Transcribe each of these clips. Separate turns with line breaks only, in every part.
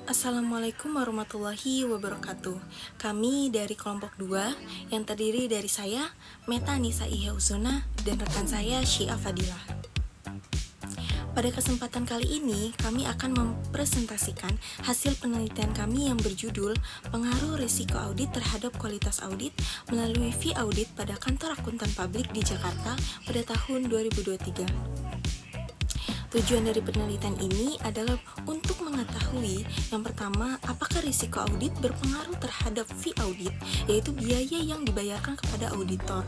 Assalamualaikum warahmatullahi wabarakatuh. Kami dari kelompok 2 yang terdiri dari saya, Meta Nisa Iheuzuna, dan rekan saya, Syia Fadilah. Pada kesempatan kali ini, kami akan mempresentasikan hasil penelitian kami yang berjudul Pengaruh Risiko Audit Terhadap Kualitas Audit melalui fee audit pada kantor akuntan publik di Jakarta pada tahun 2023. Tujuan dari penelitian ini adalah untuk mengetahui yang pertama, apakah risiko audit berpengaruh terhadap fee audit, yaitu biaya yang dibayarkan kepada auditor.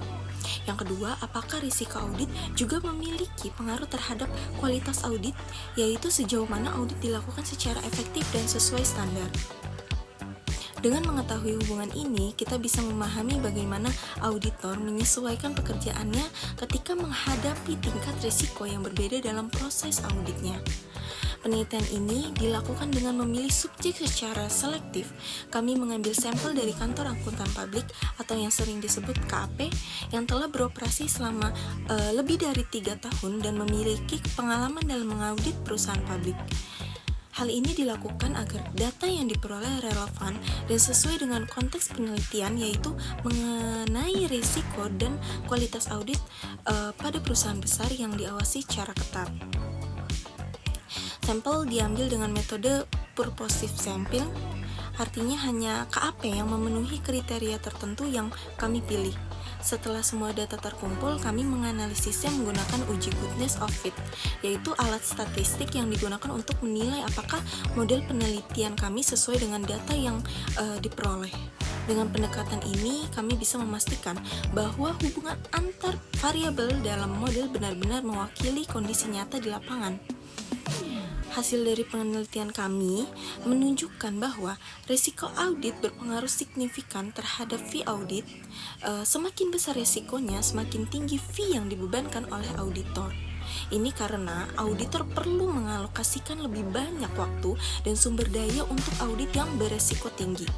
Yang kedua, apakah risiko audit juga memiliki pengaruh terhadap kualitas audit, yaitu sejauh mana audit dilakukan secara efektif dan sesuai standar. Dengan mengetahui hubungan ini, kita bisa memahami bagaimana auditor menyesuaikan pekerjaannya ketika menghadapi tingkat risiko yang berbeda dalam proses auditnya. Penelitian ini dilakukan dengan memilih subjek secara selektif. Kami mengambil sampel dari kantor akuntan publik atau yang sering disebut KAP yang telah beroperasi selama lebih dari 3 tahun dan memiliki pengalaman dalam mengaudit perusahaan publik. Hal ini dilakukan agar data yang diperoleh relevan dan sesuai dengan konteks penelitian, yaitu mengenai risiko dan kualitas audit pada perusahaan besar yang diawasi secara ketat. Sampel diambil dengan metode purposive sampling, artinya hanya KAP yang memenuhi kriteria tertentu yang kami pilih. Setelah semua data terkumpul, kami menganalisisnya menggunakan uji goodness of fit, yaitu alat statistik yang digunakan untuk menilai apakah model penelitian kami sesuai dengan data yang diperoleh. Dengan pendekatan ini, kami bisa memastikan bahwa hubungan antar variabel dalam model benar-benar mewakili kondisi nyata di lapangan. Hasil dari penelitian kami menunjukkan bahwa risiko audit berpengaruh signifikan terhadap fee audit. Semakin besar risikonya, semakin tinggi fee yang dibebankan oleh auditor. Ini karena auditor perlu mengalokasikan lebih banyak waktu dan sumber daya untuk audit yang beresiko tinggi.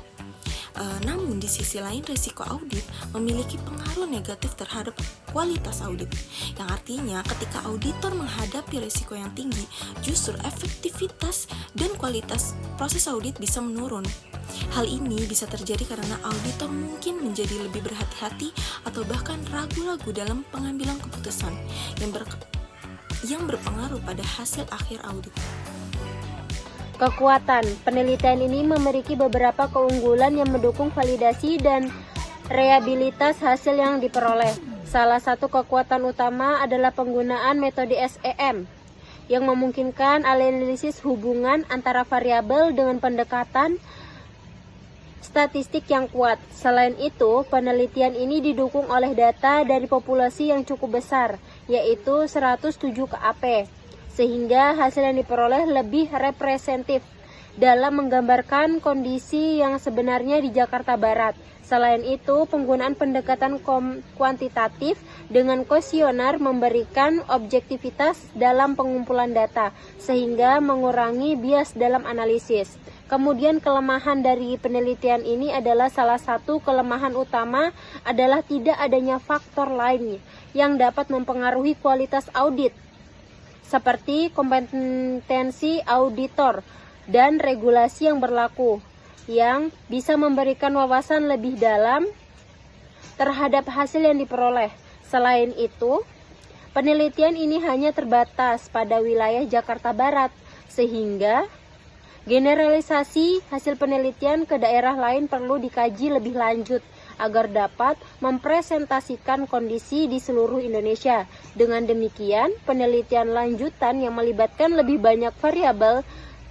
Namun di sisi lain, risiko audit memiliki pengaruh negatif terhadap kualitas audit, yang artinya ketika auditor menghadapi risiko yang tinggi, justru efektivitas dan kualitas proses audit bisa menurun. Hal ini bisa terjadi karena auditor mungkin menjadi lebih berhati-hati atau bahkan ragu-ragu dalam pengambilan keputusan yang berpengaruh pada hasil akhir audit.
Kekuatan penelitian ini memiliki beberapa keunggulan yang mendukung validasi dan reliabilitas hasil yang diperoleh. Salah satu kekuatan utama adalah penggunaan metode SEM yang memungkinkan analisis hubungan antara variabel dengan pendekatan statistik yang kuat. Selain itu, penelitian ini didukung oleh data dari populasi yang cukup besar, yaitu 107 KAP. Sehingga hasil yang diperoleh lebih representatif dalam menggambarkan kondisi yang sebenarnya di Jakarta Barat. Selain itu, penggunaan pendekatan kuantitatif dengan kuesioner memberikan objektivitas dalam pengumpulan data, sehingga mengurangi bias dalam analisis. Kemudian kelemahan dari penelitian ini adalah salah satu kelemahan utama adalah tidak adanya faktor lain yang dapat mempengaruhi kualitas audit, seperti kompetensi auditor dan regulasi yang berlaku, yang bisa memberikan wawasan lebih dalam terhadap hasil yang diperoleh. Selain itu, penelitian ini hanya terbatas pada wilayah Jakarta Barat, sehingga generalisasi hasil penelitian ke daerah lain perlu dikaji lebih lanjut agar dapat mempresentasikan kondisi di seluruh Indonesia. Dengan demikian, penelitian lanjutan yang melibatkan lebih banyak variabel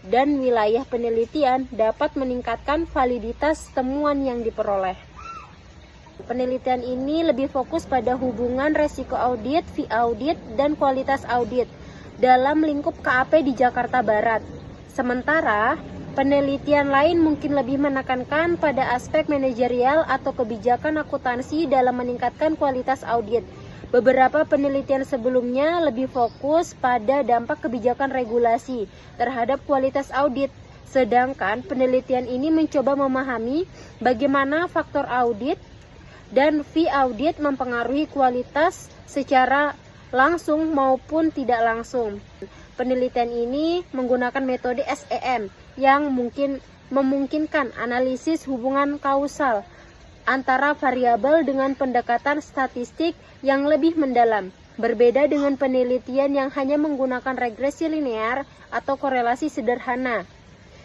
dan wilayah penelitian dapat meningkatkan validitas temuan yang diperoleh. Penelitian ini lebih fokus pada hubungan resiko audit, fee audit, dan kualitas audit dalam lingkup KAP di Jakarta Barat. Sementara penelitian lain mungkin lebih menekankan pada aspek manajerial atau kebijakan akuntansi dalam meningkatkan kualitas audit. Beberapa penelitian sebelumnya lebih fokus pada dampak kebijakan regulasi terhadap kualitas audit, sedangkan penelitian ini mencoba memahami bagaimana faktor audit dan fee audit mempengaruhi kualitas secara langsung maupun tidak langsung. Penelitian ini menggunakan metode SEM yang memungkinkan analisis hubungan kausal antara variabel dengan pendekatan statistik yang lebih mendalam. Berbeda dengan penelitian yang hanya menggunakan regresi linear atau korelasi sederhana.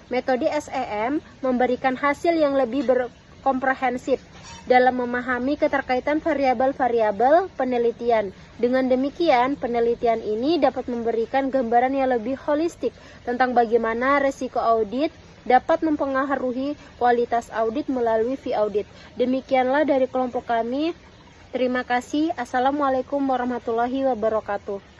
Metode SEM memberikan hasil yang lebih komprehensif dalam memahami keterkaitan variabel-variabel penelitian. Dengan demikian, penelitian ini dapat memberikan gambaran yang lebih holistik tentang bagaimana risiko audit dapat mempengaruhi kualitas audit melalui V-audit. Demikianlah dari kelompok kami. Terima kasih. Assalamualaikum warahmatullahi wabarakatuh.